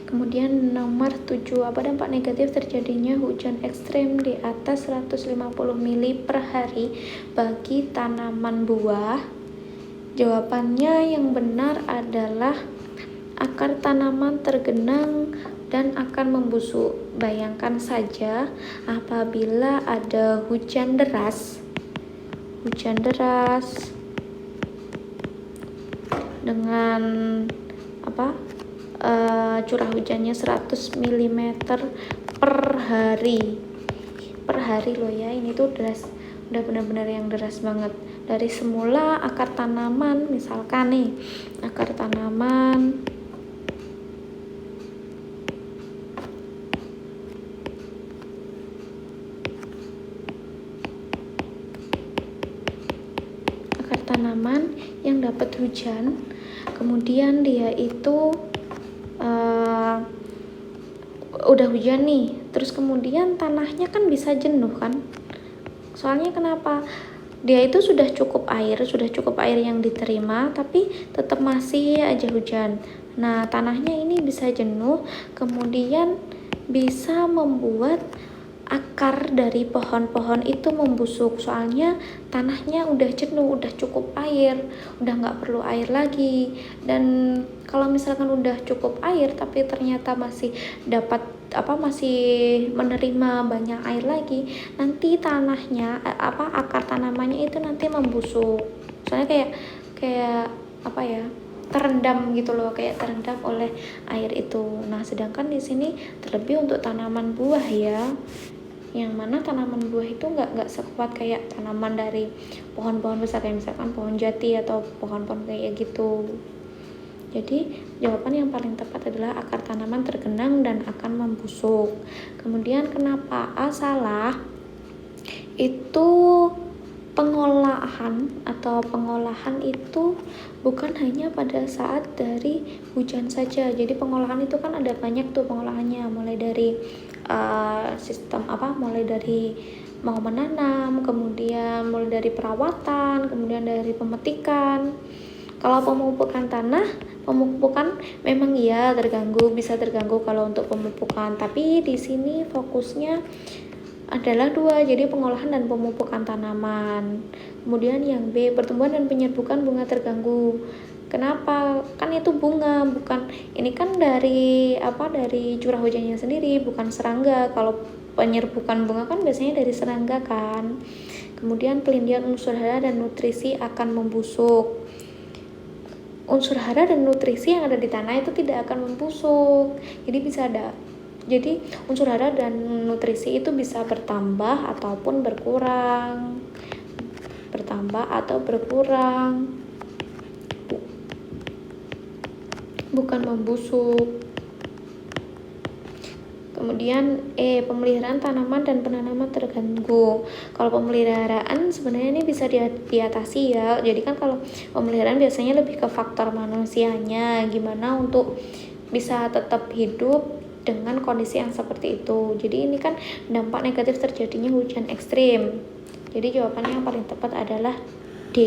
Kemudian nomor 7, apa dampak negatif terjadinya hujan ekstrim di atas 150 mili per hari bagi tanaman buah? Jawabannya yang benar adalah akar tanaman tergenang dan akan membusuk. Bayangkan saja apabila ada hujan deras dengan curah hujannya 100 mm per hari loh ya. Ini tuh deras, udah benar-benar yang deras banget. Dari semula akar tanaman, misalkan nih akar tanaman yang dapat hujan, kemudian dia itu udah hujan nih, terus kemudian tanahnya kan bisa jenuh kan, soalnya kenapa? Dia itu sudah cukup air yang diterima, tapi tetap masih aja hujan. Nah, tanahnya ini bisa jenuh, kemudian bisa membuat akar dari pohon-pohon itu membusuk, soalnya tanahnya udah jenuh, udah cukup air, udah nggak perlu air lagi. Dan kalau misalkan udah cukup air tapi ternyata masih masih menerima banyak air lagi, nanti tanahnya akar tanamannya itu nanti membusuk, soalnya kayak terendam gitu loh, kayak terendam oleh air itu. Nah, sedangkan di sini terlebih untuk tanaman buah ya, yang mana tanaman buah itu nggak sekuat kayak tanaman dari pohon-pohon besar, kayak misalkan pohon jati atau pohon-pohon kayak gitu. Jadi jawaban yang paling tepat adalah akar tanaman tergenang dan akan membusuk. Kemudian kenapa A salah? Itu pengolahan itu bukan hanya pada saat dari hujan saja. Jadi pengolahan itu kan ada banyak tuh pengolahannya, mulai dari mulai dari mau menanam, kemudian mulai dari perawatan, kemudian dari pemetikan. Kalau pemupukan tanah, memang iya bisa terganggu kalau untuk pemupukan, tapi di sini fokusnya adalah dua, jadi pengolahan dan pemupukan tanaman. Kemudian yang B, pertumbuhan dan penyerbukan bunga terganggu. Kenapa? Kan itu bunga, bukan, ini kan dari curah hujannya sendiri, bukan serangga. Kalau penyerbukan bunga kan biasanya dari serangga kan. Kemudian pelindian unsur hara dan nutrisi akan membusuk. Unsur hara dan nutrisi yang ada di tanah itu tidak akan membusuk, jadi unsur hara dan nutrisi itu bisa bertambah ataupun berkurang, bukan membusuk. Kemudian pemeliharaan tanaman dan penanaman terganggu. Kalau pemeliharaan sebenarnya ini bisa diatasi ya. Jadi kan kalau pemeliharaan biasanya lebih ke faktor manusianya, gimana untuk bisa tetap hidup dengan kondisi yang seperti itu. Jadi ini kan dampak negatif terjadinya hujan ekstrim. Jadi jawabannya yang paling tepat adalah D.